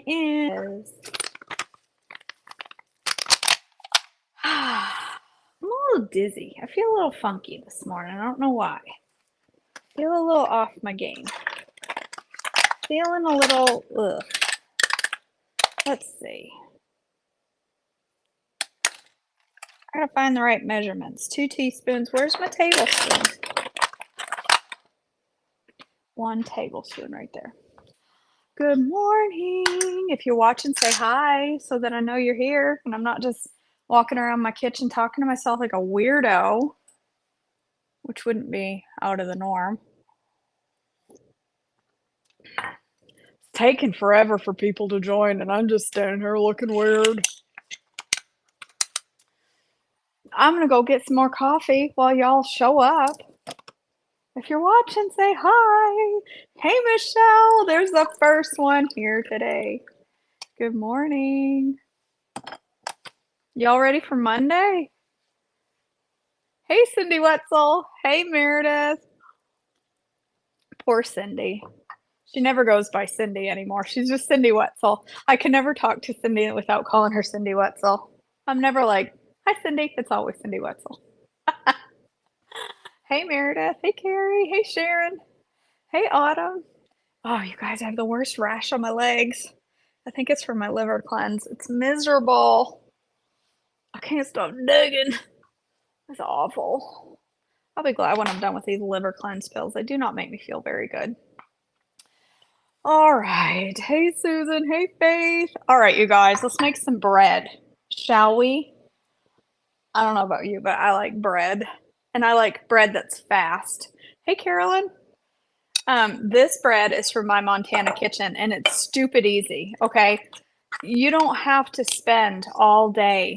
Is I'm a little dizzy. I feel a little funky this morning. I don't know why. Feel a little off my game. Feeling a little ugh. Let's see. I gotta find the right measurements. 2 teaspoons. Where's my tablespoon? 1 tablespoon right there. Good morning. If you're watching, say hi so that I know you're here and I'm not just walking around my kitchen talking to myself like a weirdo, which wouldn't be out of the norm. It's taking forever for people to join and I'm just standing here looking weird. I'm gonna go get some more coffee while y'all show up. If you're watching, say hi. Hey, Michelle. There's the first one here today. Good morning. Y'all ready for Monday? Hey, Cindy Wetzel. Hey, Meredith. Poor Cindy. She never goes by Cindy anymore. She's just Cindy Wetzel. I can never talk to Cindy without calling her Cindy Wetzel. I'm never like, hi, Cindy. It's always Cindy Wetzel. Hey, Meredith. Hey, Carrie. Hey, Sharon. Hey, Autumn. Oh, you guys, I have the worst rash on my legs. I think it's from my liver cleanse. It's miserable. I can't stop digging. It's awful. I'll be glad when I'm done with these liver cleanse pills. They do not make me feel very good. All right. Hey, Susan. Hey, Faith. All right, you guys, let's make some bread, shall we? I don't know about you, but I like bread. And I like bread that's fast. Hey, Carolyn. This bread is from my Montana kitchen and it's stupid easy, okay? You don't have to spend all day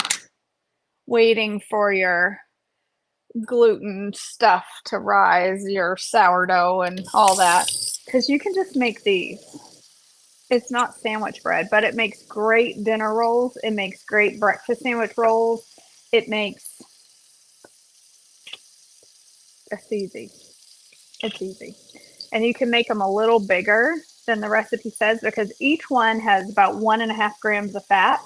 waiting for your gluten stuff to rise, your sourdough and all that, because you can just make these. It's not sandwich bread, but it makes great dinner rolls. It makes great breakfast sandwich rolls. It makes, it's easy. It's easy. And you can make them a little bigger than the recipe says because each one has about 1.5 grams of fat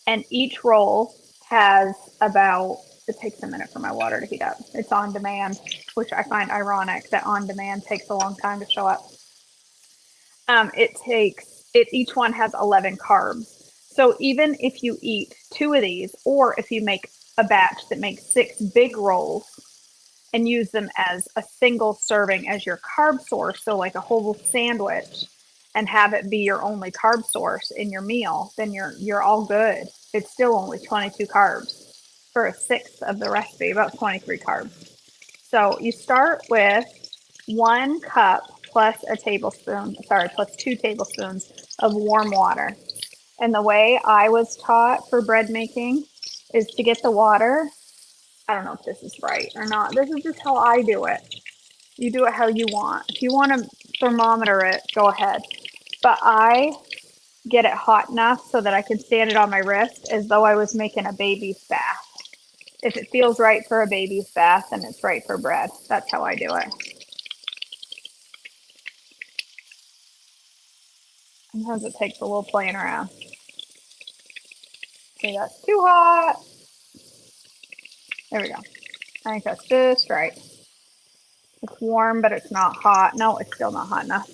and each roll has about, it takes a minute for my water to heat up. It's on demand, which I find ironic that on demand takes a long time to show up. Each one has 11 carbs. So even if you eat 2 of these, or if you make a batch that makes 6 big rolls and use them as a single serving as your carb source, so like a whole sandwich, and have it be your only carb source in your meal, then you're all good. It's still only 22 carbs for a sixth of the recipe, about 23 carbs. So you start with 1 cup plus 2 tablespoons of warm water. And the way I was taught for bread making is to get the water. I don't know if this is right or not. This is just how I do it. You do it how you want. If you want to thermometer it, go ahead. But I get it hot enough so that I can stand it on my wrist as though I was making a baby's bath. If it feels right for a baby's bath, then it's right for bread. That's how I do it. Sometimes it takes a little playing around. Okay, that's too hot. There we go. I think that's just right. It's warm, but it's not hot. No, it's still not hot enough.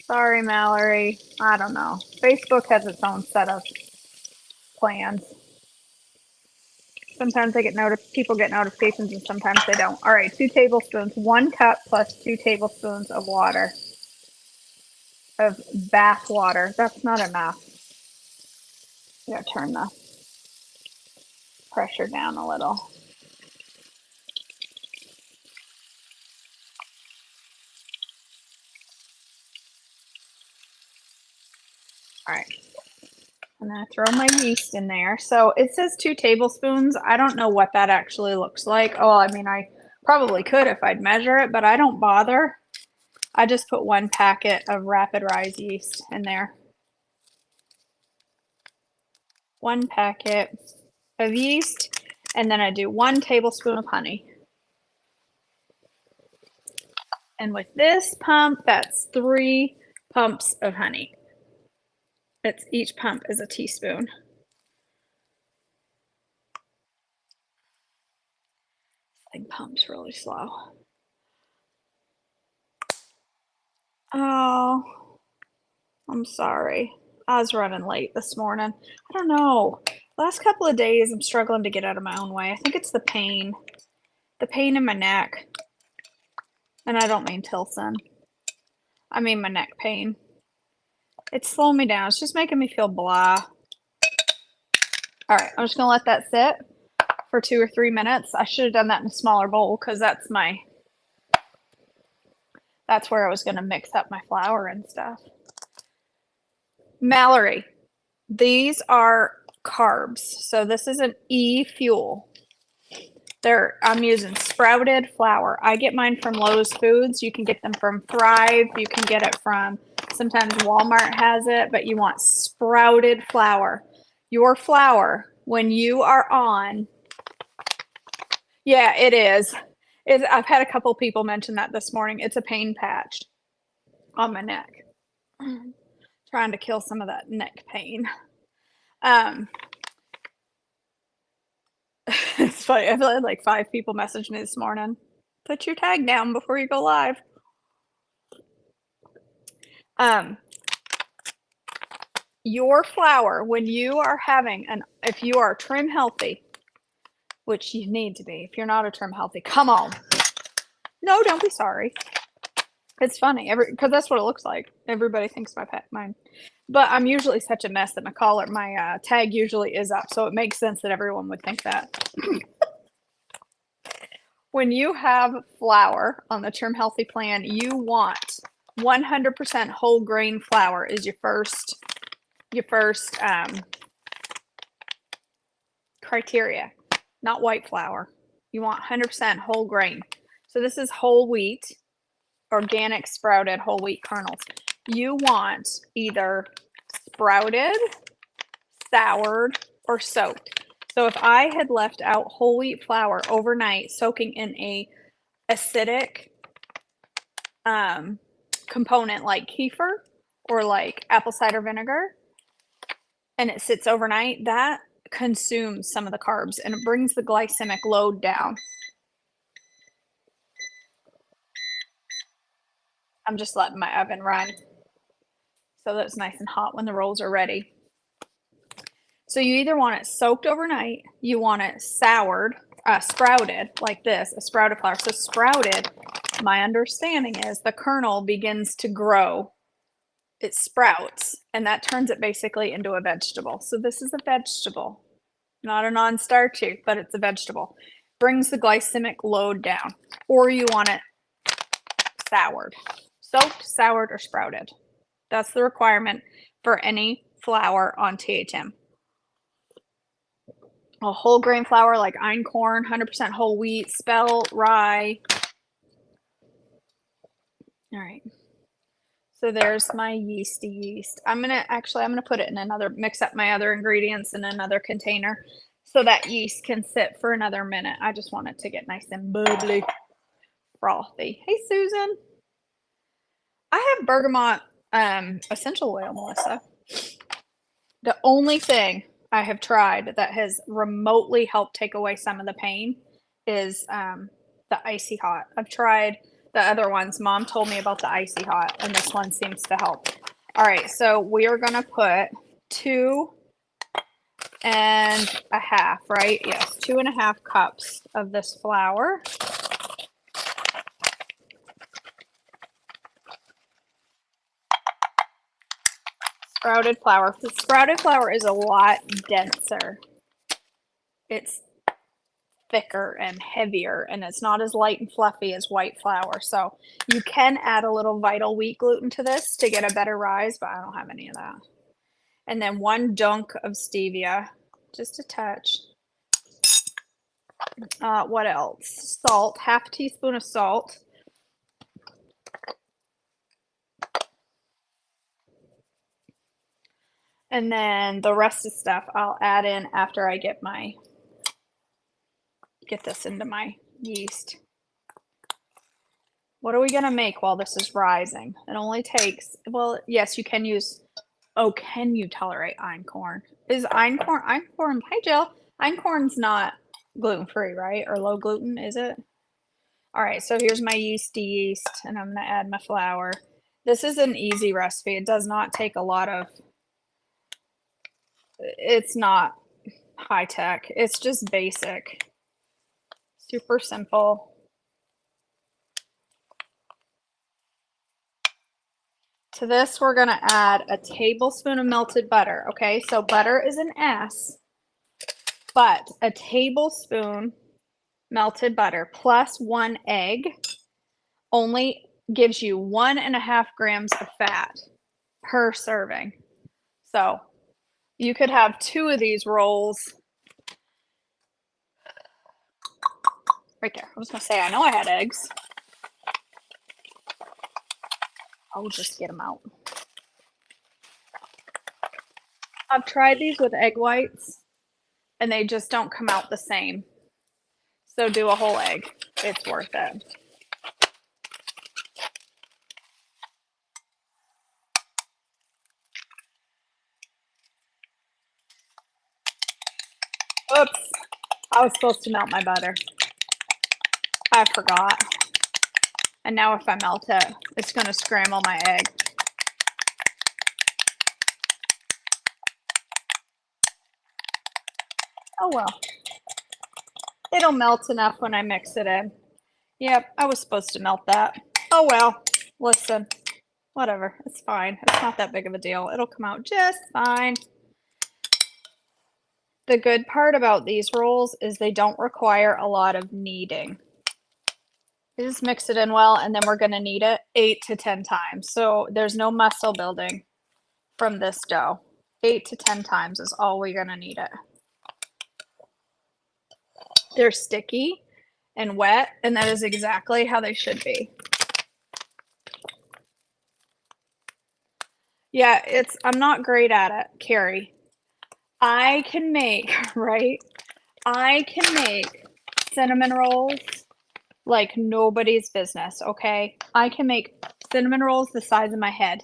Sorry, Mallory. I don't know. Facebook has its own set of plans. Sometimes people get notifications and sometimes they don't. All right, 2 tablespoons, 1 cup plus 2 tablespoons of water, of bath water. That's not enough. You gotta turn the pressure down a little. All right. I'm gonna throw my yeast in there. So it says 2 tablespoons. I don't know what that actually looks like. Oh, I mean, I probably could if I'd measure it, but I don't bother. I just put 1 packet of rapid rise yeast in there. 1 packet of yeast, and then I do 1 tablespoon of honey. And with this pump, that's 3 pumps of honey. Each pump is a teaspoon. This thing pumps really slow. Oh, I'm sorry. I was running late this morning. I don't know. Last couple of days, I'm struggling to get out of my own way. I think it's the pain in my neck. And I don't mean Tilson. I mean my neck pain. It's slowing me down. It's just making me feel blah. All right, I'm just gonna let that sit for 2 or 3 minutes. I should have done that in a smaller bowl because that's where I was gonna mix up my flour and stuff. Mallory, these are carbs. So this is an E fuel. I'm using sprouted flour. I get mine from Lowe's Foods. You can get them from Thrive. You can get it from, sometimes Walmart has it, but you want sprouted flour. Your flour, when you are on, yeah, it is. I've had a couple people mention that this morning. It's a pain patch on my neck. Trying to kill some of that neck pain. It's funny. I've had like 5 people message me this morning. Put your tag down before you go live. Your flour, when you are if you are trim healthy, which you need to be, if you're not a trim healthy, come on. No, don't be sorry. It's funny, because that's what it looks like. Everybody thinks mine. But I'm usually such a mess that my tag usually is up, so it makes sense that everyone would think that. When you have flour on the Trim Healthy plan, you want 100% whole grain flour is your first criteria, not white flour. You want 100% whole grain. So this is whole wheat, organic sprouted whole wheat kernels. You want either sprouted, soured, or soaked. So if I had left out whole wheat flour overnight soaking in a acidic component like kefir or like apple cider vinegar, and it sits overnight, that consumes some of the carbs and it brings the glycemic load down. I'm just letting my oven run so that it's nice and hot when the rolls are ready. So you either want it soaked overnight, you want it soured, sprouted like this, a sprouted flour. So sprouted, my understanding is the kernel begins to grow. It sprouts, and that turns it basically into a vegetable. So this is a vegetable, not a non-starchy, but it's a vegetable. Brings the glycemic load down. Or you want it soured. Soaked, soured, or sprouted. That's the requirement for any flour on THM. A whole grain flour like einkorn, 100% whole wheat, spelt, rye. All right. So there's my yeast. I'm gonna put it in mix up my other ingredients in another container so that yeast can sit for another minute. I just want it to get nice and bubbly, frothy. Hey, Susan. I have bergamot essential oil, Melissa. The only thing I have tried that has remotely helped take away some of the pain is the icy hot. I've tried the other ones. Mom told me about the icy hot, and this one seems to help. All right, so we are gonna put 2.5, right? Yes, 2.5 cups of this flour. Sprouted flour. The sprouted flour is a lot denser. It's thicker and heavier, and it's not as light and fluffy as white flour. So you can add a little vital wheat gluten to this to get a better rise, but I don't have any of that. And then 1 dunk of stevia, just a touch. What else? Salt, half a teaspoon of salt. And then the rest of the stuff I'll add in after I get this into my yeast. What are we gonna make while this is rising? It only takes, well, yes, you can use Oh, can you tolerate einkorn? Is einkorn, hi Jill. Einkorn's not gluten-free, right? Or low gluten, is it? All right, so here's my yeast, and I'm gonna add my flour. This is an easy recipe. It does not take a lot of, it's not high tech. It's just basic, super simple. To this, we're gonna add a tablespoon of melted butter, okay? So butter is an S, but a tablespoon melted butter plus 1 egg only gives you 1.5 grams of fat per serving. So you could have 2 of these rolls right there. I was gonna say, I know I had eggs. I'll just get them out. I've tried these with egg whites and they just don't come out the same. So do a whole egg. It's worth it. Oops. I was supposed to melt my butter. I forgot. And now if I melt it, it's going to scramble my egg. Oh well. It'll melt enough when I mix it in. Yep, I was supposed to melt that. Oh well. Listen, whatever. It's fine. It's not that big of a deal. It'll come out just fine. The good part about these rolls is they don't require a lot of kneading. You just mix it in well, and then we're going to knead it 8 to 10 times. So there's no muscle building from this dough. 8 to 10 times is all we're going to knead it. They're sticky and wet, and that is exactly how they should be. Yeah, I'm not great at it, Carrie. I can make, right? I can make cinnamon rolls like nobody's business, okay? I can make cinnamon rolls the size of my head.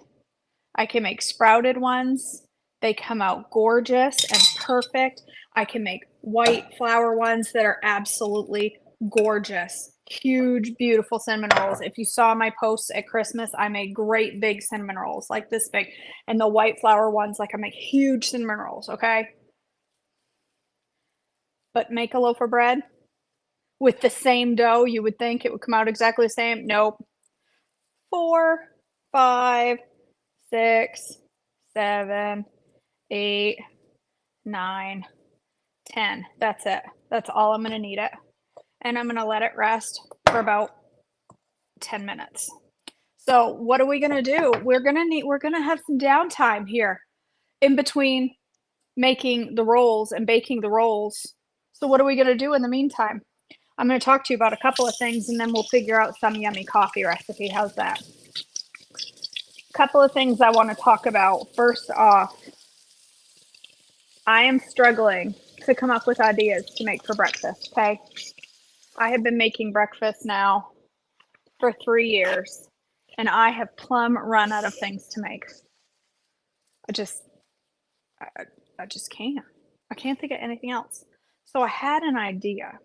I can make sprouted ones. They come out gorgeous and perfect. I can make white flour ones that are absolutely gorgeous. Huge, beautiful cinnamon rolls. If you saw my posts at Christmas, I made great big cinnamon rolls, like this big. And the white flour ones, like I make huge cinnamon rolls, okay? But make a loaf of bread with the same dough, you would think it would come out exactly the same. Nope. 4, 5, 6, 7, 8, 9, 10. That's it. That's all I'm going to knead it. And I'm going to let it rest for about 10 minutes. So what are we going to do? We're going to have some downtime here in between making the rolls and baking the rolls. So what are we going to do in the meantime? I'm going to talk to you about a couple of things, and then we'll figure out some yummy coffee recipe. How's that? A couple of things I want to talk about. First off, I am struggling to come up with ideas to make for breakfast, okay? I have been making breakfast now for 3 years, and I have plumb run out of things to make. I just can't. I can't think of anything else. So I had an idea.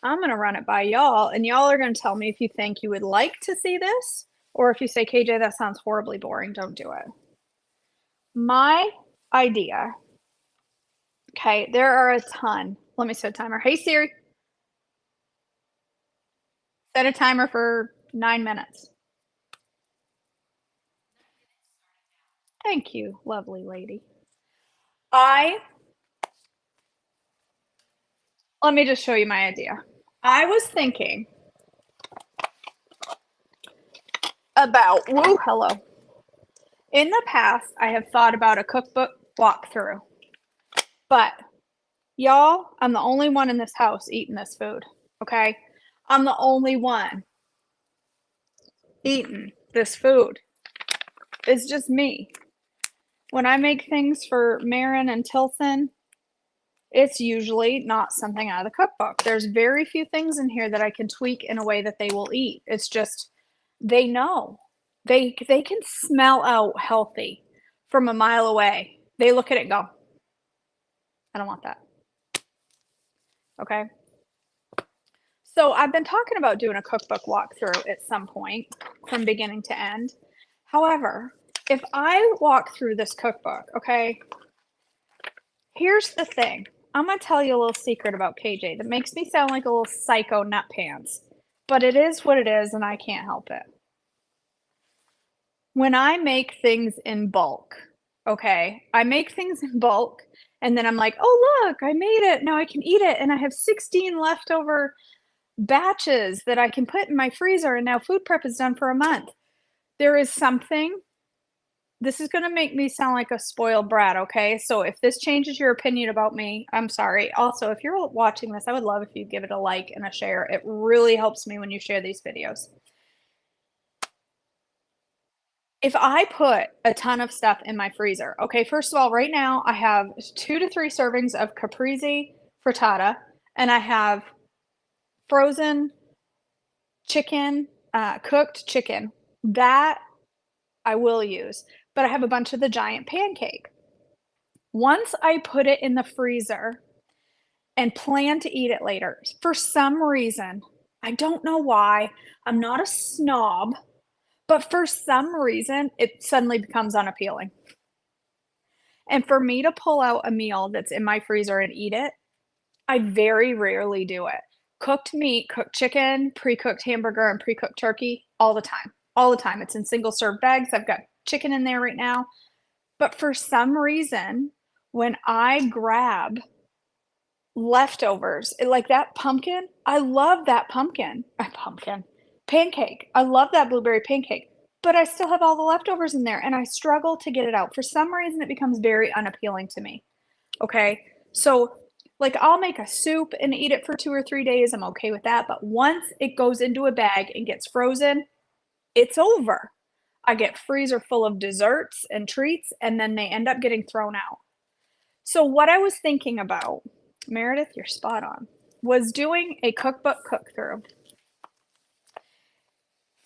I'm going to run it by y'all, and y'all are going to tell me if you think you would like to see this, or if you say, KJ, that sounds horribly boring, don't do it. My idea, okay, there are a ton. Let me set a timer. Hey, Siri. Set a timer for 9 minutes. Thank you, lovely lady. Let me just show you my idea. I was thinking about, woo, hello. In the past, I have thought about a cookbook walkthrough, but y'all, I'm the only one in this house eating this food, okay? I'm the only one eating this food. It's just me. When I make things for Marin and Tilson, it's usually not something out of the cookbook. There's very few things in here that I can tweak in a way that they will eat. It's just they know. They can smell out healthy from a mile away. They look at it and go, I don't want that. Okay. So I've been talking about doing a cookbook walkthrough at some point from beginning to end. However, if I walk through this cookbook, okay, here's the thing. I'm going to tell you a little secret about KJ that makes me sound like a little psycho nut pants, but it is what it is and I can't help it. When I make things in bulk, okay, I make things in bulk and then I'm like, oh, look, I made it. Now I can eat it. And I have 16 leftover batches that I can put in my freezer, and now food prep is done for a month. There is something, this is going to make me sound like a spoiled brat, okay? So if this changes your opinion about me, I'm sorry. Also, if you're watching this, I would love if you give it a like and a share. It really helps me when you share these videos. If I put a ton of stuff in my freezer, okay, first of all, right now I have 2 to 3 servings of caprese frittata, and I have frozen chicken, cooked chicken. That I will use, but I have a bunch of the giant pancake. Once I put it in the freezer and plan to eat it later, for some reason, I don't know why, I'm not a snob, but for some reason, it suddenly becomes unappealing. And for me to pull out a meal that's in my freezer and eat it, I very rarely do it. Cooked meat, cooked chicken, pre-cooked hamburger, and pre-cooked turkey all the time. All the time. It's in single serve bags. I've got chicken in there right now. But for some reason, when I grab leftovers, like that pumpkin, I love that pancake. I love that blueberry pancake, but I still have all the leftovers in there and I struggle to get it out. For some reason, it becomes very unappealing to me. Okay. So like I'll make a soup and eat it for 2 or 3 days. I'm okay with that. But once it goes into a bag and gets frozen, it's over. I get freezer full of desserts and treats, and then they end up getting thrown out. So what I was thinking about, Meredith, you're spot on, was doing a cookbook cook through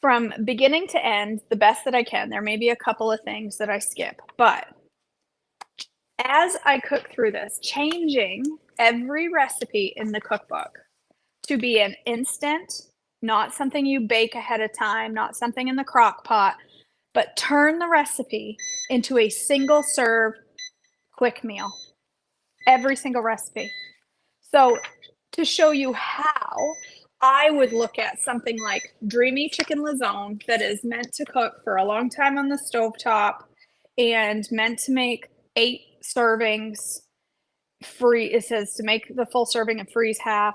from beginning to end, the best that I can. There may be a couple of things that I skip, but as I cook through this, changing every recipe in the cookbook to be an instant, not something you bake ahead of time, not something in the crock pot, but turn the recipe into a single serve quick meal. Every single recipe. So to show you how, I would look at something like dreamy chicken lasagne that is meant to cook for a long time on the stovetop and meant to make 8 servings. It says to make the full serving and freeze half.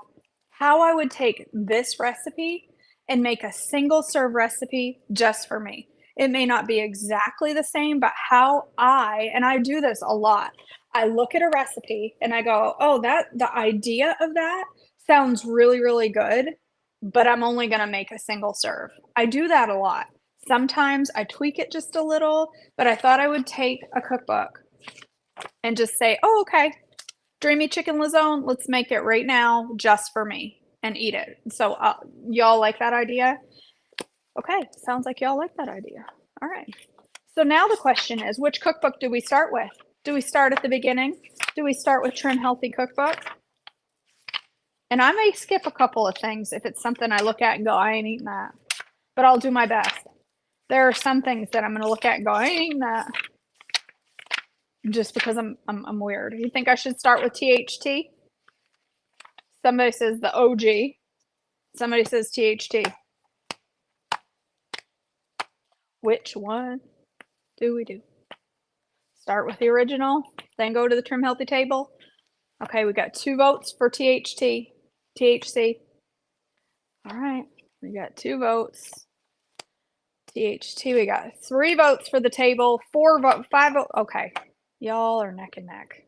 How I would take this recipe and make a single serve recipe just for me. It may not be exactly the same, but and I do this a lot. I look at a recipe and I go, oh, the idea of that sounds really, really good, but I'm only going to make a single serve. I do that a lot. Sometimes I tweak it just a little, but I thought I would take a cookbook and just say, oh, okay, dreamy chicken lasagne, let's make it right now just for me and eat it. So y'all like that idea? Okay, sounds like y'all like that idea. All right. So now the question is, which cookbook do we start with? Do we start at the beginning? Do we start with Trim Healthy Cookbook? And I may skip a couple of things if it's something I look at and go, I ain't eating that. But I'll do my best. There are some things that I'm going to look at and go, I ain't eating that. Just because I'm weird. You think I should start with THT? Somebody says the OG. Somebody says THT. Which one do we do? Start with the original, then go to the Trim Healthy table. Okay, we got 2 votes for THC. All right, we got 2 votes. THT, we got 3 votes for the table, 5 votes. Okay, y'all are neck and neck.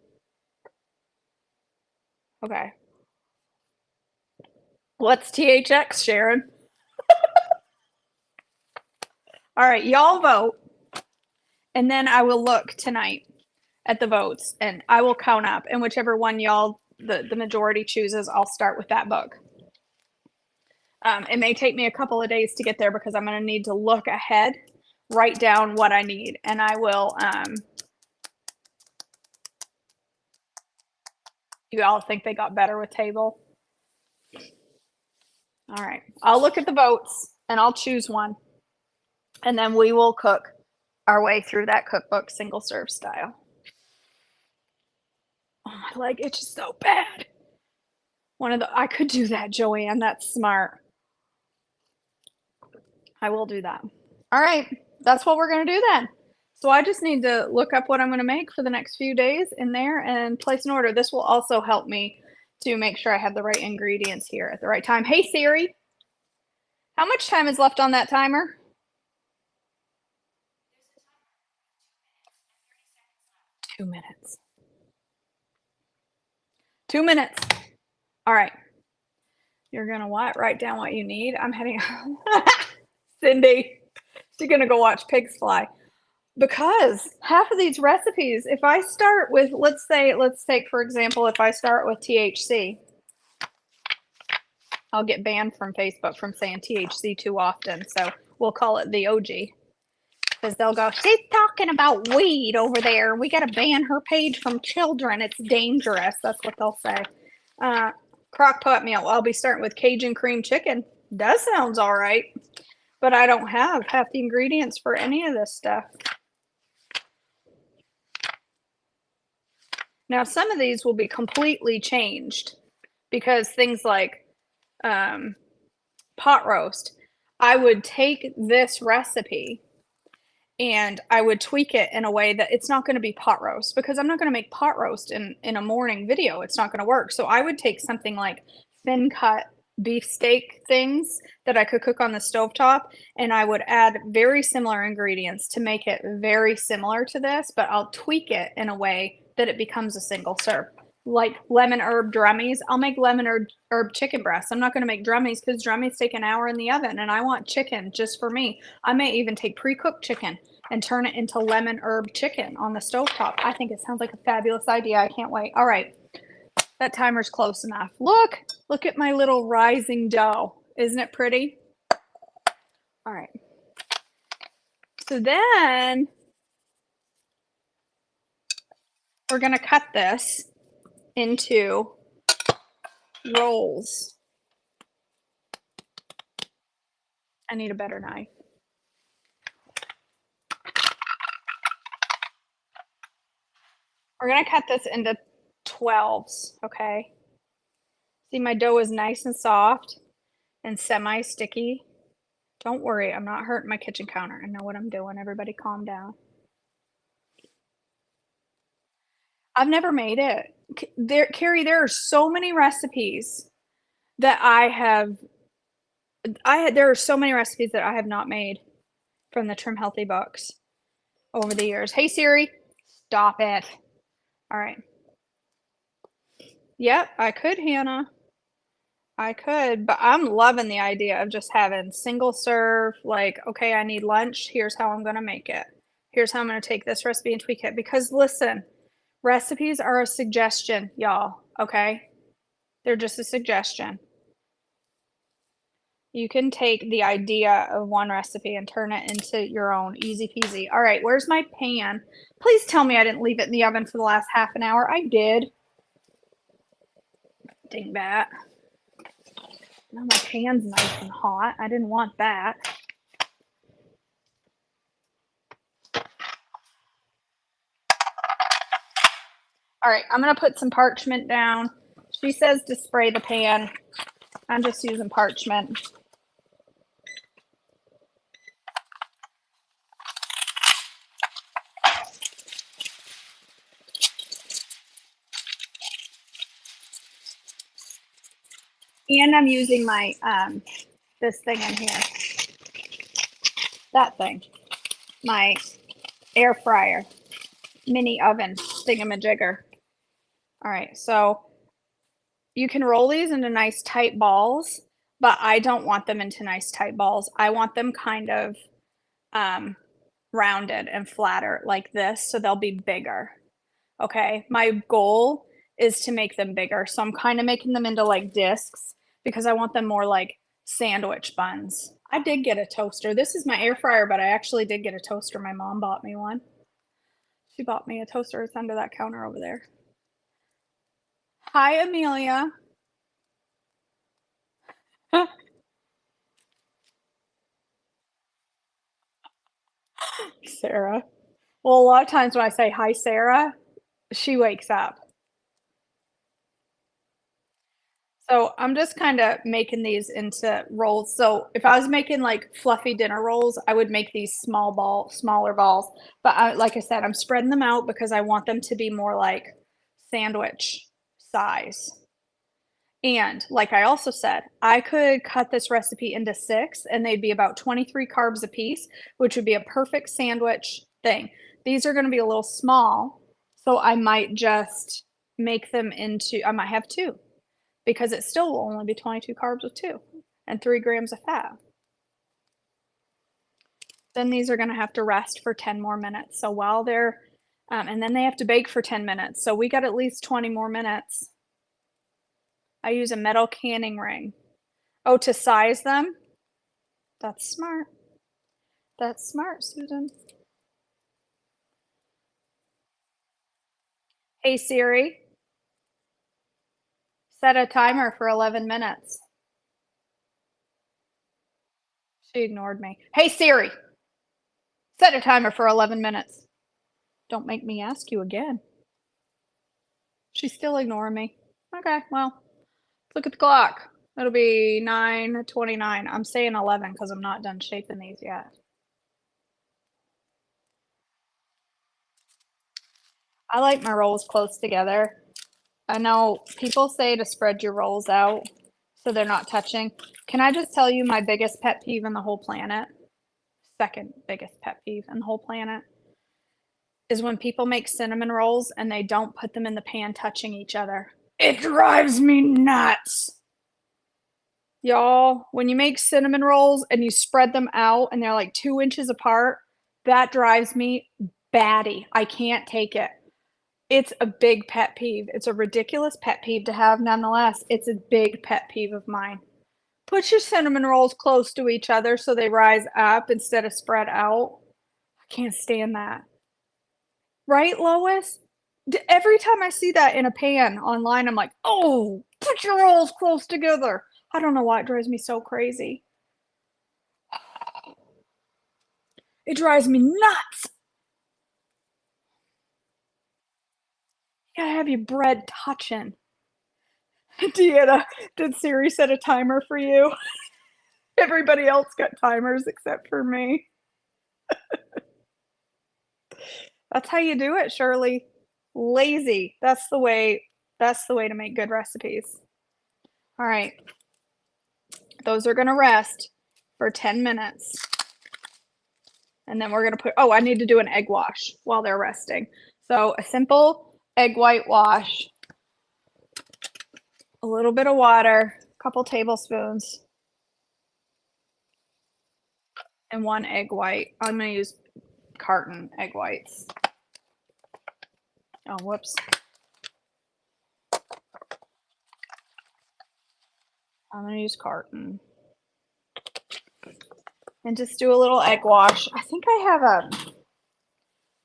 Okay. What's THX, Sharon? All right, y'all vote. And then I will look tonight at the votes and I will count up. And whichever one y'all, the majority chooses, I'll start with that book. It may take me a couple of days to get there because I'm going to need to look ahead, write down what I need. And I will You all think they got better with table? All right. I'll look at the votes and I'll choose one. And then we will cook our way through that cookbook single serve style. Oh, my leg itches so bad. I could do that, Joanne. That's smart. I will do that. All right. That's what we're going to do then. So I just need to look up what I'm going to make for the next few days in there and place an order. This will also help me to make sure I have the right ingredients here at the right time. Hey, Siri, how much time is left on that timer? 2 minutes. 2 minutes. All right. You're going to what? Write down what you need. I'm heading. Cindy, she's going to go watch pigs fly. Because half of these recipes, if I start with, let's take, for example, if I start with THC, I'll get banned from Facebook from saying THC too often. So we'll call it the OG. Because they'll go, she's talking about weed over there. We got to ban her page from children. It's dangerous. That's what they'll say. Crock pot meal. I'll be starting with Cajun cream chicken. That sounds all right. But I don't have half the ingredients for any of this stuff. Now, some of these will be completely changed because things like pot roast, I would take this recipe and I would tweak it in a way that it's not going to be pot roast because I'm not going to make pot roast in a morning video. It's not going to work. So I would take something like thin cut beef steak things that I could cook on the stovetop, and I would add very similar ingredients to make it very similar to this, but I'll tweak it in a way that it becomes a single serve. Like lemon herb drummies, I'll make lemon herb chicken breasts. I'm not going to make drummies because drummies take an hour in the oven and I want chicken just for me. I may even take pre-cooked chicken and turn it into lemon herb chicken on the stovetop. I think it sounds like a fabulous idea. I can't wait. All right. That timer's close enough. Look at my little rising dough. Isn't it pretty? All right. So then we're going to cut this into rolls. I need a better knife. We're going to cut this into 12s, okay? See, my dough is nice and soft and semi-sticky. Don't worry, I'm not hurting my kitchen counter. I know what I'm doing. Everybody calm down. I've never made it. Carrie, there are so many recipes that there are so many recipes that I have not made from the Trim Healthy books over the years. Hey Siri, stop it. All right. Yep, I could, Hannah. I could, but I'm loving the idea of just having single serve, like, okay, I need lunch. Here's how I'm going to make it. Here's how I'm going to take this recipe and tweak it. Because listen, recipes are a suggestion, y'all, okay? They're just a suggestion. You can take the idea of one recipe and turn it into your own. Easy peasy. All right, where's my pan? Please tell me I didn't leave it in the oven for the last half an hour. I did. Dingbat. Now my pan's nice and hot. I didn't want that. All right, I'm going to put some parchment down. She says to spray the pan. I'm just using parchment. And I'm using my, this thing in here. That thing. My air fryer. Mini oven thingamajigger. All right, so you can roll these into nice tight balls, but I don't want them into nice tight balls. I want them kind of rounded and flatter like this, so they'll be bigger. Okay, my goal is to make them bigger. So I'm kind of making them into like discs because I want them more like sandwich buns. I did get a toaster. This is my air fryer, but I actually did get a toaster. My mom bought me one. She bought me a toaster. It's under that counter over there. Hi, Amelia. Sarah. Well, a lot of times when I say hi, Sarah, she wakes up. So I'm just kind of making these into rolls. So if I was making like fluffy dinner rolls, I would make these smaller balls. But like I said, I'm spreading them out because I want them to be more like sandwich size. And like I also said, I could cut this recipe into six and they'd be about 23 carbs a piece, which would be a perfect sandwich thing. These are going to be a little small, so I might just make them into, I might have two because it still will only be 22 carbs with two and 3 grams of fat. Then these are going to have to rest for 10 more minutes. So while they're, and then they have to bake for 10 minutes. So we got at least 20 more minutes. I use a metal canning ring. Oh, to size them? That's smart. That's smart, Susan. Hey Siri, set a timer for 11 minutes. She ignored me. Hey Siri, set a timer for 11 minutes. Don't make me ask you again. She's still ignoring me. Okay, well, look at the clock. It'll be 9:29. I'm saying 11 because I'm not done shaping these yet. I like my rolls close together. I know people say to spread your rolls out so they're not touching. Can I just tell you my biggest pet peeve in the whole planet? Second biggest pet peeve in the whole planet is when people make cinnamon rolls and they don't put them in the pan touching each other. It drives me nuts. Y'all, when you make cinnamon rolls and you spread them out and they're like 2 inches apart, that drives me batty. I can't take it. It's a big pet peeve. It's a ridiculous pet peeve to have nonetheless. It's a big pet peeve of mine. Put your cinnamon rolls close to each other so they rise up instead of spread out. I can't stand that. Right, Lois? Every time I see that in a pan online, I'm like, oh, put your rolls close together. I don't know why it drives me so crazy. It drives me nuts. You gotta have your bread touching. Deanna, did Siri set a timer for you? Everybody else got timers except for me. That's how you do it, Shirley. Lazy. That's the way. That's the way to make good recipes. All right. Those are going to rest for 10 minutes. And then we're going to put, oh, I need to do an egg wash while they're resting. So a simple egg white wash, a little bit of water, a couple tablespoons, and 1 egg white. I'm going to use carton egg whites. Oh, whoops. I'm going to use carton. And just do a little egg wash. I think I have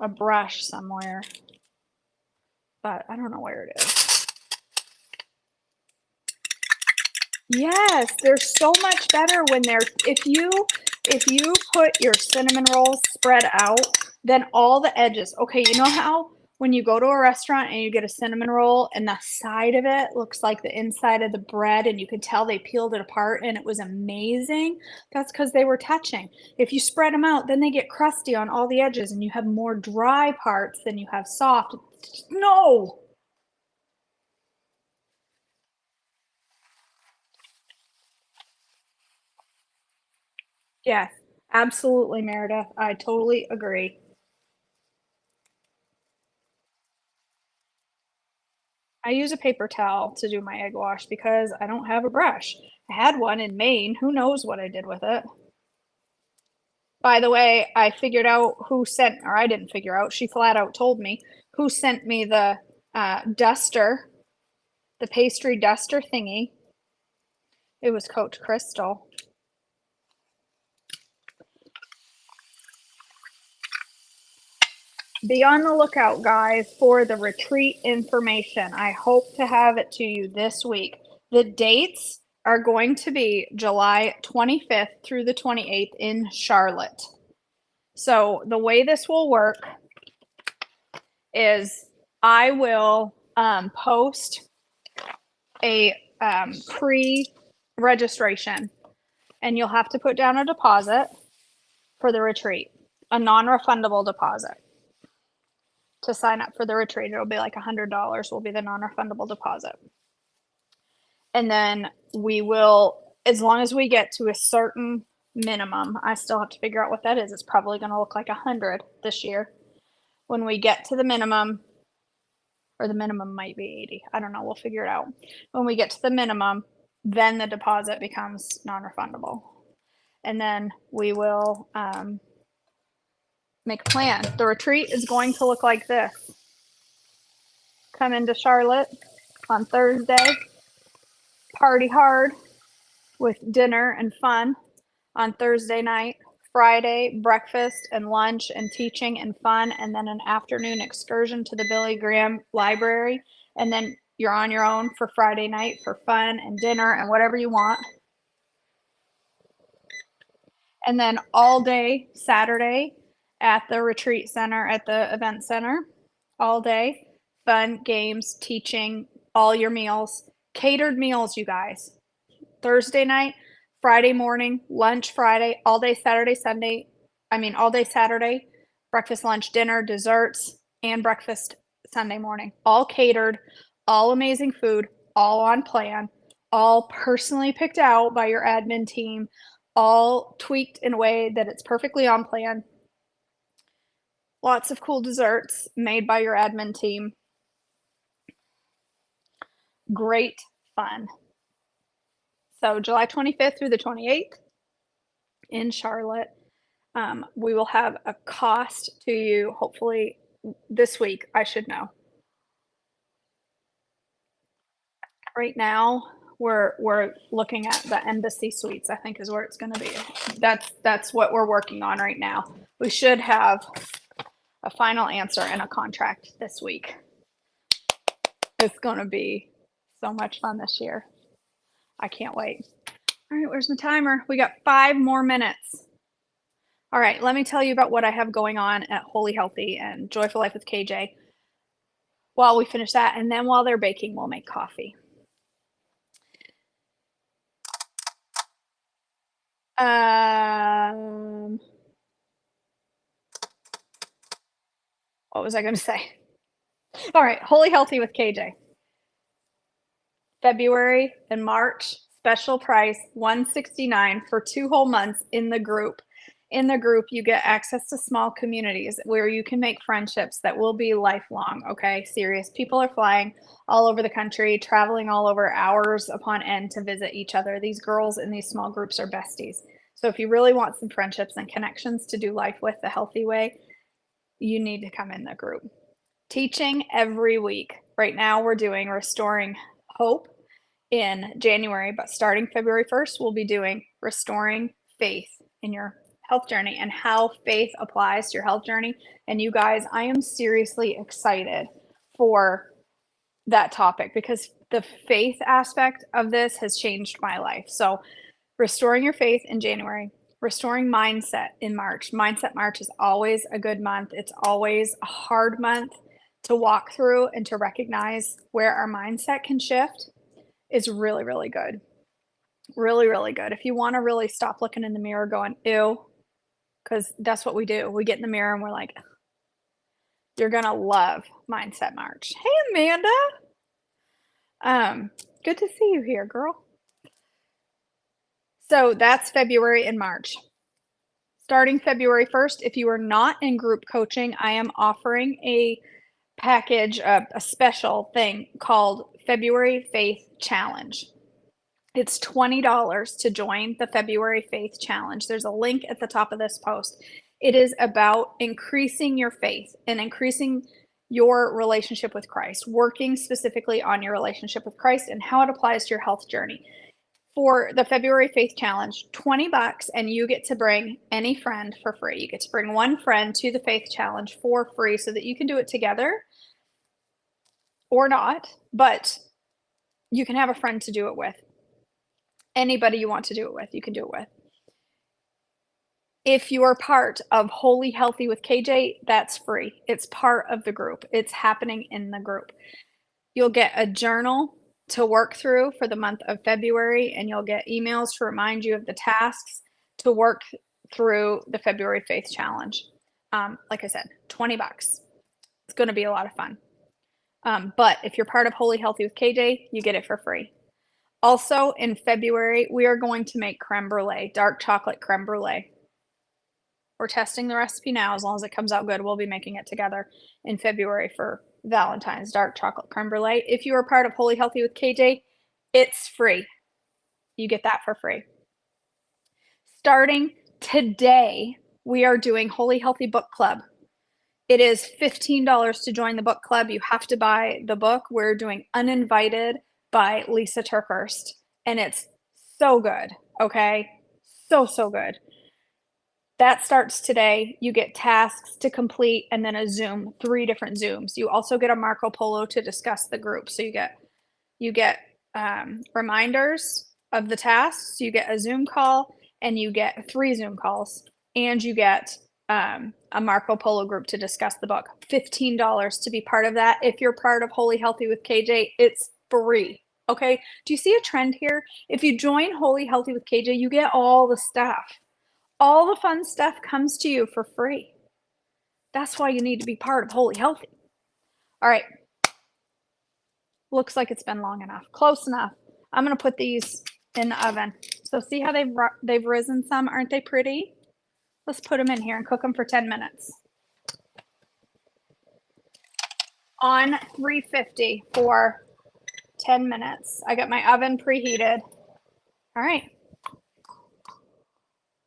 a brush somewhere, but I don't know where it is. Yes, they're so much better when they're, if you put your cinnamon rolls spread out, then all the edges, okay, you know how when you go to a restaurant and you get a cinnamon roll and the side of it looks like the inside of the bread and you could tell they peeled it apart and it was amazing? That's because they were touching. If you spread them out, then they get crusty on all the edges and you have more dry parts than you have soft. No. Yes, absolutely, Meredith. I totally agree. I use a paper towel to do my egg wash because I don't have a brush. I had one in Maine. Who knows what I did with it? By the way, I figured out who sent, or I didn't figure out, she flat out told me who sent me the duster, the pastry duster thingy. It was Coach Crystal. Be on the lookout, guys, for the retreat information. I hope to have it to you this week. The dates are going to be July 25th through the 28th in Charlotte. So the way this will work is I will post a pre-registration, and you'll have to put down a deposit for the retreat, a non-refundable deposit. To sign up for the retreat, it'll be like $100 will be the non-refundable deposit. And then we will, as long as we get to a certain minimum, I still have to figure out what that is. It's probably going to look like 100 this year. When we get to the minimum, or the minimum might be 80. I don't know. We'll figure it out. When we get to the minimum, then the deposit becomes non-refundable. And then we will make a plan. The retreat is going to look like this. Come into Charlotte on Thursday, party hard with dinner and fun on Thursday night. Friday, breakfast and lunch and teaching and fun, and then an afternoon excursion to the Billy Graham Library. And then you're on your own for Friday night for fun and dinner and whatever you want. And then all day Saturday at the retreat center, at the event center, all day, fun, games, teaching, all your meals, catered meals, you guys. Thursday night, Friday morning, lunch Friday, all day Saturday, Sunday. All day Saturday, breakfast, lunch, dinner, desserts, and breakfast Sunday morning. All catered, all amazing food, all on plan, all personally picked out by your admin team, all tweaked in a way that it's perfectly on plan. Lots of cool desserts made by your admin team. Great fun. So July 25th through the 28th in Charlotte. We will have a cost to you hopefully this week. I should know. Right now, we're looking at the Embassy Suites, I think is where it's going to be. That's what we're working on right now. We should have a final answer and a contract this week. It's going to be so much fun this year. I can't wait. All right, where's my timer? We got 5 more minutes. All right, let me tell you about what I have going on at Holy Healthy and Joyful Life with KJ while we finish that. And then while they're baking, we'll make coffee. What was I going to say? All right, Holy Healthy with KJ. February and March, special price, $169 for 2 whole months in the group. In the group, you get access to small communities where you can make friendships that will be lifelong, okay? Serious. People are flying all over the country, traveling all over, hours upon end to visit each other. These girls in these small groups are besties. So if you really want some friendships and connections to do life with the healthy way, you need to come in the group. Teaching every week. Right now, we're doing Restoring Hope in January, but starting February 1st, we'll be doing Restoring Faith in your health journey and how faith applies to your health journey. And you guys, I am seriously excited for that topic because the faith aspect of this has changed my life. So restoring your faith in January, restoring mindset in March. Mindset March is always a good month. It's always a hard month to walk through and to recognize where our mindset can shift. Is really, really good. Really, really good. If you want to really stop looking in the mirror going, ew, because that's what we do. We get in the mirror and we're like, you're going to love Mindset March. Hey, Amanda. Good to see you here, girl. So that's February and March. Starting February 1st, if you are not in group coaching, I am offering a package, a special thing called February Faith Challenge. It's $20 to join the February Faith Challenge. There's a link at the top of this post. It is about increasing your faith and increasing your relationship with Christ, working specifically on your relationship with Christ and how it applies to your health journey. for the February Faith Challenge, $20, and you get to bring any friend for free. You get to bring one friend to the Faith Challenge for free so that you can do it together or not, but you can have a friend to do it with. Anybody you want to do it with, you can do it with. If you are part of Holy Healthy with KJ, that's free. It's part of the group. It's happening in the group. You'll get a journal to work through for the month of February, and you'll get emails to remind you of the tasks to work through the February Faith Challenge. Like I said, $20. It's going to be a lot of fun. But if you're part of Holy Healthy with KJ, you get it for free. Also, in February, we are going to make creme brulee, dark chocolate creme brulee. We're testing the recipe now. As long as it comes out good, we'll be making it together in February for Valentine's dark chocolate creme brulee. If you are part of Holy Healthy with KJ, it's free. You get that for free. Starting today, we are doing Holy Healthy Book Club. It is $15 to join the book club. You have to buy the book. We're doing Uninvited by Lisa Turkhurst, and it's so good, okay? So good. That starts today. You get tasks to complete and then a Zoom, 3 different Zooms. You also get a Marco Polo to discuss the group. So you get reminders of the tasks, you get a Zoom call, and you get 3 Zoom calls, and you get a Marco Polo group to discuss the book. $15 to be part of that. If you're part of Holy Healthy with KJ, it's free. Okay. Do you see a trend here? If you join Holy Healthy with KJ, you get all the stuff. All the fun stuff comes to you for free. That's why you need to be part of Holy Healthy. All right. Looks like it's been long enough. Close enough. I'm going to put these in the oven. So see how they've risen some? Aren't they pretty? Let's put them in here and cook them for 10 minutes. On 350 for 10 minutes. I got my oven preheated. All right.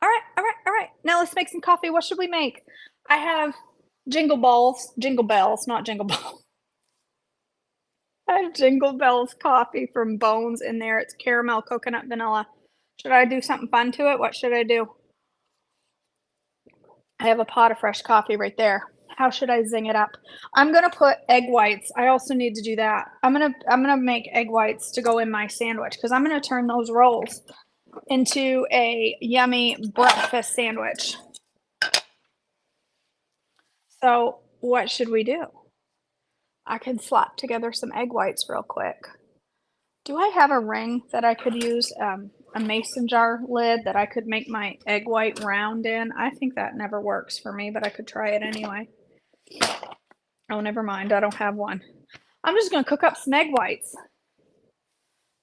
All right. Now let's make some coffee. What should we make? I have jingle bells, not jingle balls. I have Jingle Bells coffee from Bones in there. It's caramel, coconut, vanilla. Should I do something fun to it? What should I do? I have a pot of fresh coffee right there. How should I zing it up? I'm gonna put egg whites. I also need to do that. I'm gonna make egg whites to go in my sandwich because I'm gonna turn those rolls into a yummy breakfast sandwich. So what should we do? I can slap together some egg whites real quick. Do I have a ring that I could use, a mason jar lid that I could make my egg white round in? I think that never works for me, but I could try it anyway. Oh, never mind. I don't have one. I'm just going to cook up some egg whites.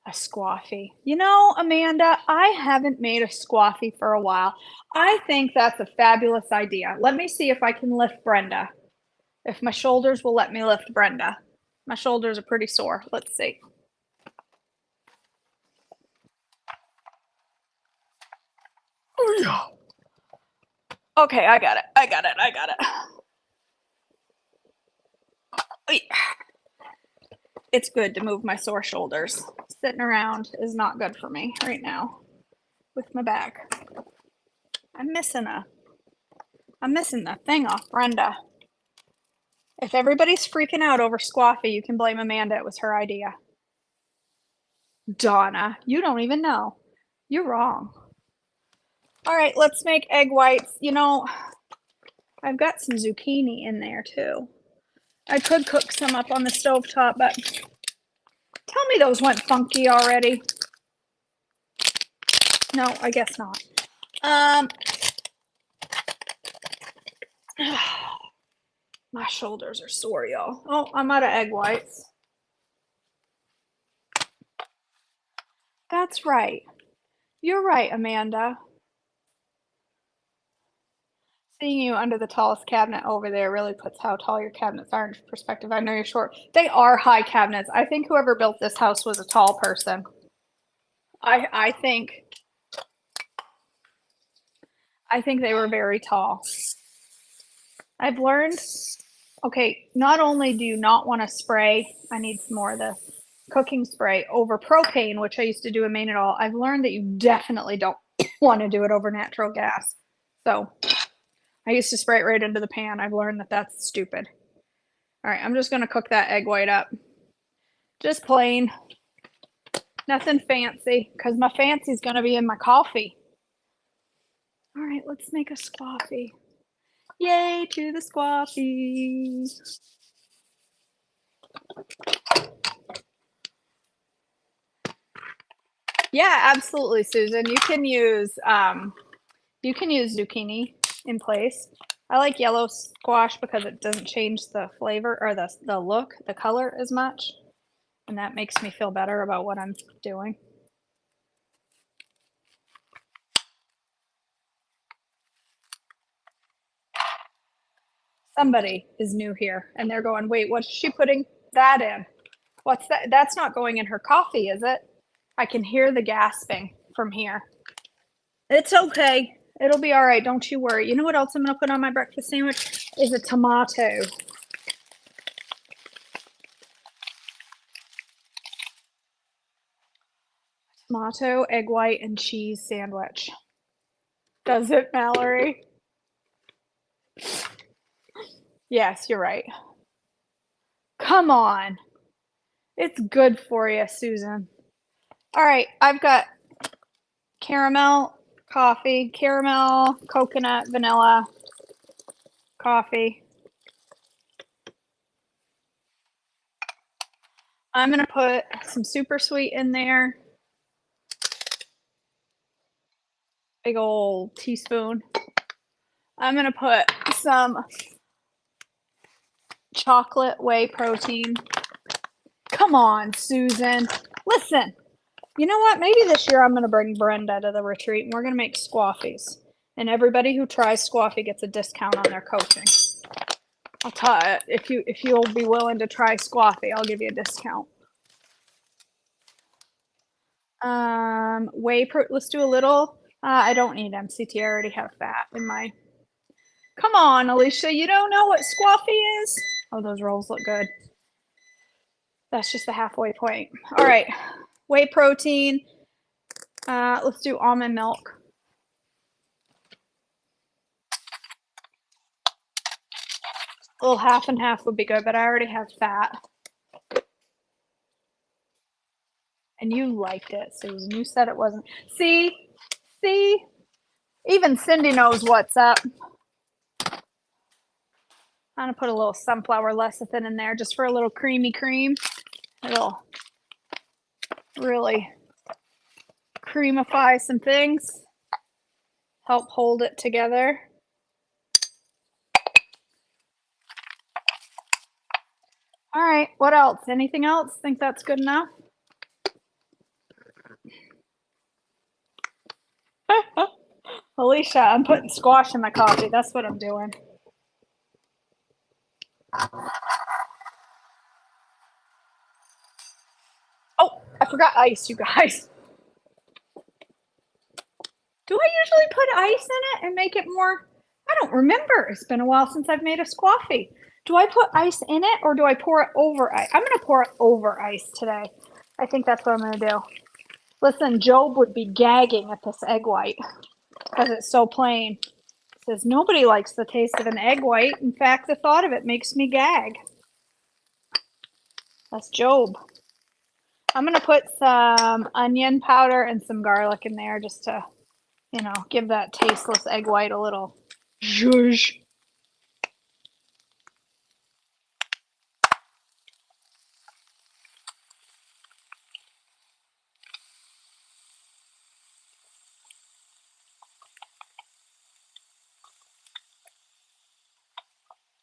A squaffy. You know, Amanda, I haven't made a squaffy for a while. I think that's a fabulous idea. Let me see if I can lift Brenda. If my shoulders will let me lift Brenda. My shoulders are pretty sore. Let's see. Okay, I got it. It's good to move my sore shoulders. Sitting around is not good for me right now with my back. I'm missing the thing off Brenda. If everybody's freaking out over squaffy, you can blame Amanda. It was her idea. Donna, you don't even know. You're wrong. All right, let's make egg whites. You know, I've got some zucchini in there too. I could cook some up on the stovetop, but tell me those went funky already. No, I guess not. My shoulders are sore, y'all. Oh, I'm out of egg whites. That's right. You're right, Amanda. Seeing you under the tallest cabinet over there really puts how tall your cabinets are in perspective. I know you're short. They are high cabinets. I think whoever built this house was a tall person. I think they were very tall. I've learned, okay, not only do you not want to spray, I need some more of this. cooking spray over propane, which I used to do in Maine at all, I've learned that you definitely don't want to do it over natural gas. So I used to spray it right into the pan. I've learned that that's stupid. All right, I'm just going to cook that egg white up. Just plain. Nothing fancy, because my fancy is going to be in my coffee. All right, let's make a squaffy. Yay to the squaffy. Yeah, absolutely, Susan. You can use zucchini in place. I like yellow squash because it doesn't change the flavor or the look, the color as much. And that makes me feel better about what I'm doing. Somebody is new here and they're going, wait, what's she putting that in? What's that? That's not going in her coffee, is it? I can hear the gasping from here. It's okay. It'll be all right. Don't you worry. You know what else I'm going to put on my breakfast sandwich? Is a tomato. Tomato, egg white, and cheese sandwich. Does it, Mallory? Yes, you're right. Come on. It's good for you, Susan. All right, I've got caramel, coffee, caramel, coconut, vanilla, coffee. I'm going to put some super sweet in there. Big old teaspoon. I'm going to put some chocolate whey protein. Come on, Susan. Listen, you know what? Maybe this year I'm going to bring Brenda to the retreat and we're going to make squaffies. And everybody who tries squaffy gets a discount on their coaching. I'll tell you, if you'll be willing to try squaffy, I'll give you a discount. Let's do a little. I don't need MCT. I already have fat in my. Come on, Alicia. You don't know what squaffy is? Oh, those rolls look good. That's just the halfway point. All right. Whey protein. Let's do almond milk. A little half and half would be good, but I already have fat. And you liked it, Susan. You said it wasn't. See? Even Cindy knows what's up. I'm going to put a little sunflower lecithin in there just for a little creamy cream. It'll really creamify some things. Help hold it together. All right, what else? Anything else? Think that's good enough? Alicia, I'm putting squash in my coffee. That's what I'm doing. Oh, I forgot ice, you guys. Do I usually put ice in it and make it more? I don't remember. It's been a while since I've made a squaffy. Do I put ice in it or do I pour it over ice? I'm going to pour it over ice today. I think that's what I'm going to do. Listen, Job would be gagging at this egg white because it's so plain. He says, nobody likes the taste of an egg white. In fact, the thought of it makes me gag. That's Job. I'm going to put some onion powder and some garlic in there just to, give that tasteless egg white a little zhuzh.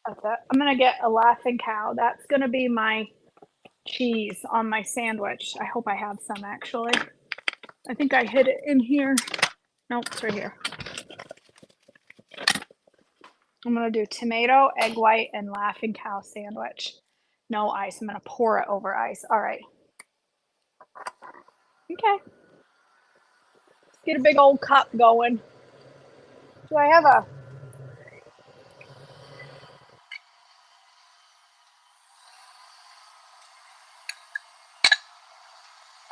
That's it. I'm going to get a laughing cow. That's going to be my cheese on my sandwich. I hope I have some actually. I think I hid it in here. Nope, it's right here. I'm going to do tomato, egg white, and laughing cow sandwich. No ice. I'm going to pour it over ice. All right. Okay. Let's get a big old cup going. Do I have a...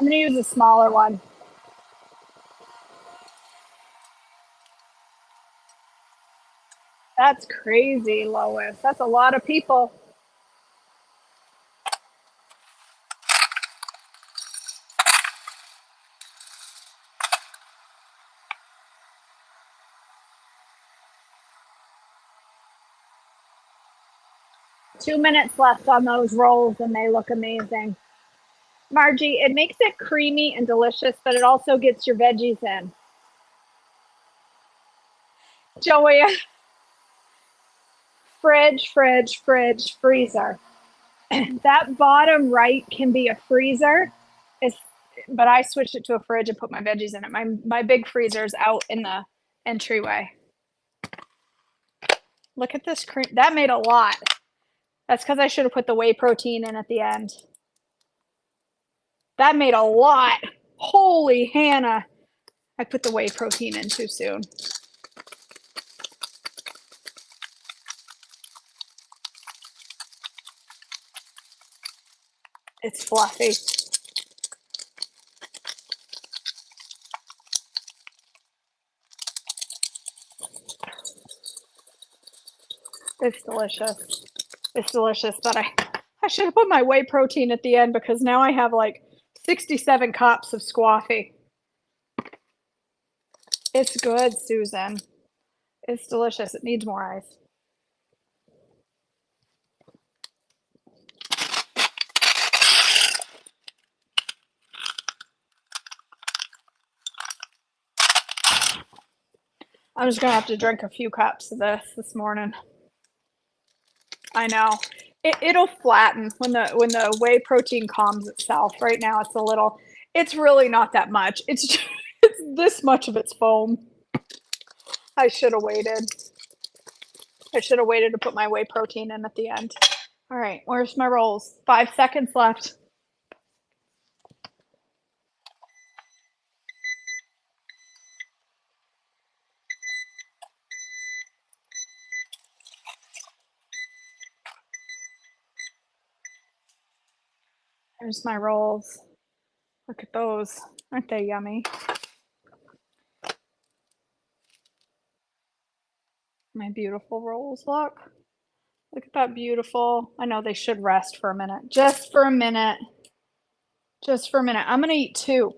I'm gonna use a smaller one. That's crazy, Lois. That's a lot of people. Two minutes left on those rolls and they look amazing. Margie, it makes it creamy and delicious, but it also gets your veggies in. Joey, fridge, fridge, fridge, freezer. That bottom right can be a freezer. It's, but I switched it to a fridge and put my veggies in it. My big freezer's out in the entryway. Look at this cream. That made a lot. That's because I should have put the whey protein in at the end. That made a lot. Holy Hannah. I put the whey protein in too soon. It's fluffy. It's delicious. It's delicious, but I should have put my whey protein at the end because now I have like 67 cups of squaffy. It's good, Susan. It's delicious. It needs more ice. I'm just gonna have to drink a few cups of this morning. I know. It'll flatten when the whey protein calms itself. Right now it's a little, it's really not that much. It's just, it's this much of its foam. I should have waited. I should have waited to put my whey protein in at the end. All right, where's my rolls? 5 seconds left. There's my rolls. Look at those. Aren't they yummy? My beautiful rolls. Look. Look at that beautiful. I know they should rest for a minute. Just for a minute. Just for a minute. I'm going to eat two.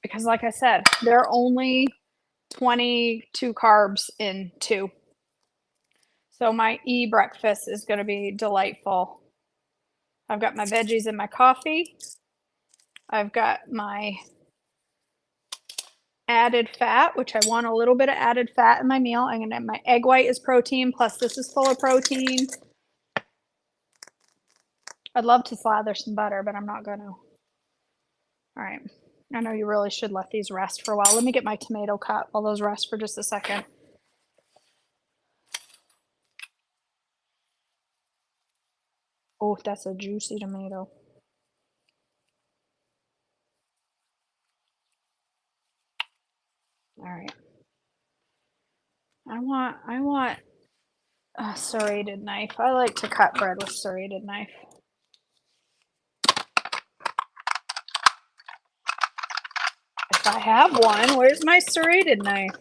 Because, like I said, there are only 22 carbs in two. So, my breakfast is going to be delightful. I've got my veggies in my coffee. I've got my added fat, which I want a little bit of added fat in my meal. I'm going to have my egg white is protein, plus this is full of protein. I'd love to slather some butter, but I'm not going to. All right. I know you really should let these rest for a while. Let me get my tomato cut while those rest for just a second. Oh, that's a juicy tomato. All right. I want a serrated knife. I like to cut bread with serrated knife. If I have one, where's my serrated knife?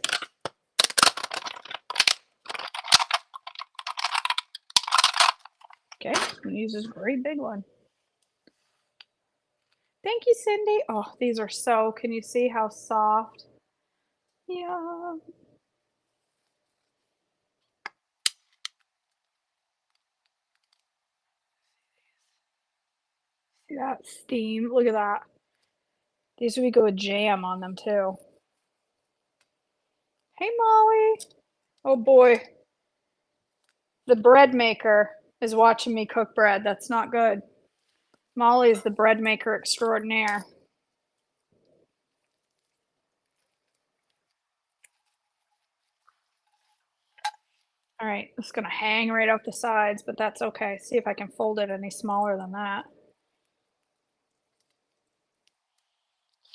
Okay, I'm gonna use this great big one. Thank you, Cindy. Oh, these are so, can you see how soft? Yeah. See that steam? Look at that. These would go with jam on them too. Hey, Molly. Oh boy. The bread maker is watching me cook bread. That's not good. Molly is the bread maker extraordinaire. All right, it's gonna hang right out the sides, but that's okay. See if I can fold it any smaller than that.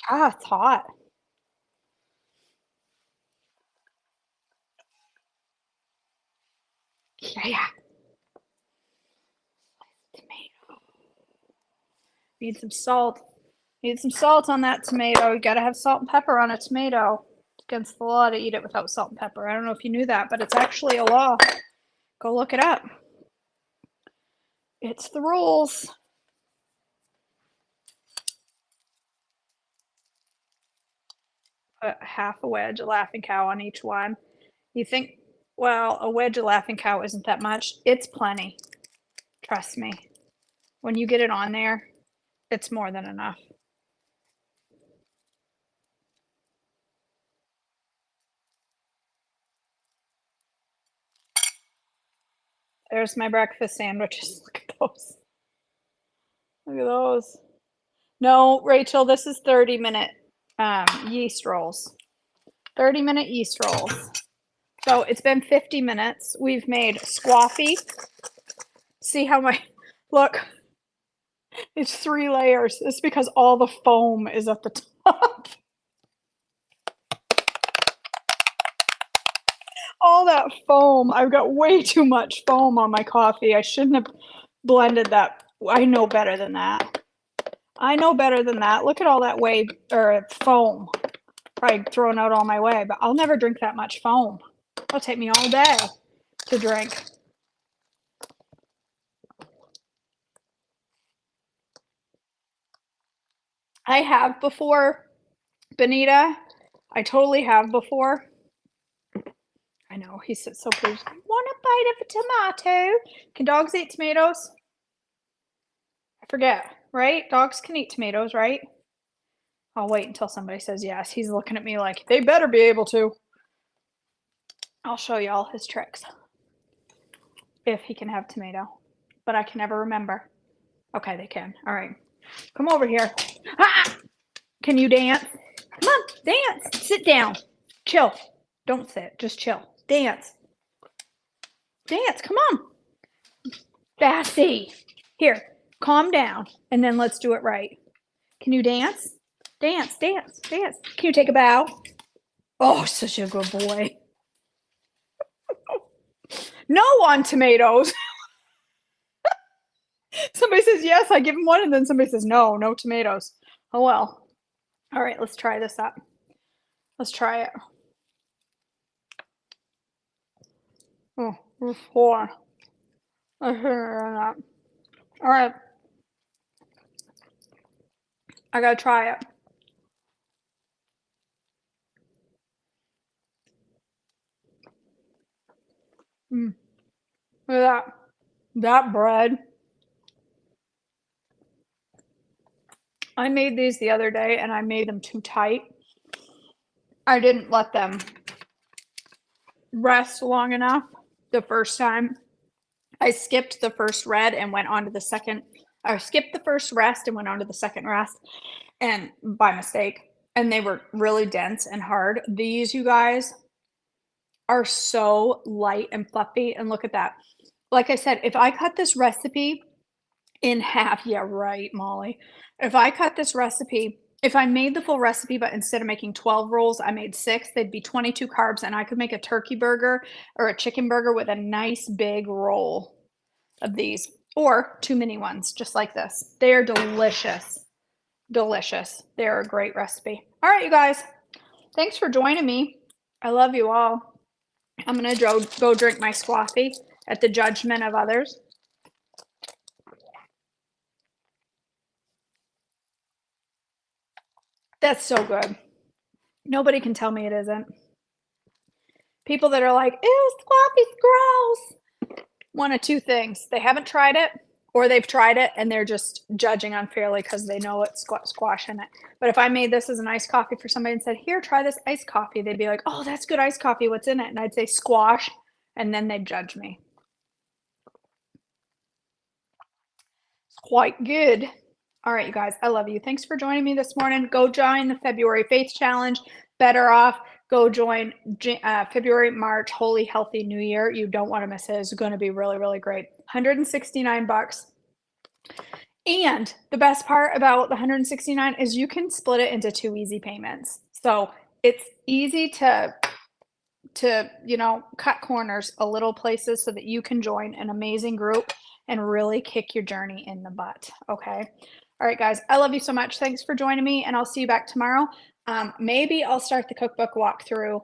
Ah, it's hot. Yeah. Tomato. Need some salt. Need some salt on that tomato. You gotta have salt and pepper on a tomato. It's against the law to eat it without salt and pepper. I don't know if you knew that, but it's actually a law. Go look it up. It's the rules. Put half a wedge of Laughing Cow on each one. You think, well, a wedge of Laughing Cow isn't that much. It's plenty. Trust me. When you get it on there, it's more than enough. There's my breakfast sandwiches. Look at those. Look at those. No, Rachel, this is 30-minute yeast rolls. 30-minute yeast rolls. So it's been 50 minutes. We've made squaffy. See how my, look, it's 3 layers. It's because all the foam is at the top. All that foam. I've got way too much foam on my coffee. I shouldn't have blended that. I know better than that. I know better than that. Look at all that whey or foam. Probably throwing out all my whey, but I'll never drink that much foam. It'll take me all day to drink. I have before, Benita. I totally have before. I know, he sits so pleased. Want a bite of a tomato? Can dogs eat tomatoes? I forget, right? Dogs can eat tomatoes, right? I'll wait until somebody says yes. He's looking at me like, they better be able to. I'll show you all his tricks. If he can have tomato. But I can never remember. Okay, they can. All right. Come over here. Ah! Can you dance? Come on, dance. Sit down. Chill. Don't sit. Just chill. Dance. Dance. Come on. Bassy. Here, calm down. And then let's do it right. Can you dance? Dance, dance, dance. Can you take a bow? Oh, such a good boy. No on tomatoes. Somebody says yes, I give him one, and then somebody says no, no tomatoes. Oh well. All right, let's try this up. Let's try it. Oh, there's 4. I shouldn't have done that. All right. I gotta try it. Look at that. That bread. I made these the other day and I made them too tight. I didn't let them rest long enough the first time. I skipped the first red and went on to the second. I skipped the first rest and went on to the second rest, and by mistake. And they were really dense and hard. These, you guys, are so light and fluffy. And look at that. Like I said, if I cut this recipe in half, yeah, right, Molly. If I cut this recipe, if I made the full recipe, but instead of making 12 rolls, I made 6, they'd be 22 carbs, and I could make a turkey burger or a chicken burger with a nice big roll of these, or 2 mini ones, just like this. They are delicious. Delicious. They're a great recipe. All right, you guys. Thanks for joining me. I love you all. I'm going to go drink my squaffy at the judgment of others. That's so good. Nobody can tell me it isn't. People that are like, ew, squaffy's gross. One of 2 things. They haven't tried it, or they've tried it and they're just judging unfairly because they know it's squash in it. But if I made this as an iced coffee for somebody and said, here, try this iced coffee, they'd be like, oh, that's good iced coffee. What's in it? And I'd say squash, and then they'd judge me. It's quite good. All right, you guys, I love you. Thanks for joining me this morning. Go join the February Faith Challenge. Better Off. Go join February, March, Holy Healthy New Year. You don't want to miss it. It's going to be really, really great. $169. And the best part about the 169 is you can split it into 2 easy payments. So it's easy to cut corners a little places so that you can join an amazing group and really kick your journey in the butt. Okay. All right, guys, I love you so much. Thanks for joining me, and I'll see you back tomorrow. Maybe I'll start the cookbook walkthrough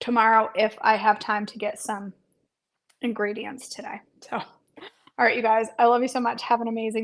tomorrow if I have time to get some ingredients today. So, all right, you guys, I love you so much. Have an amazing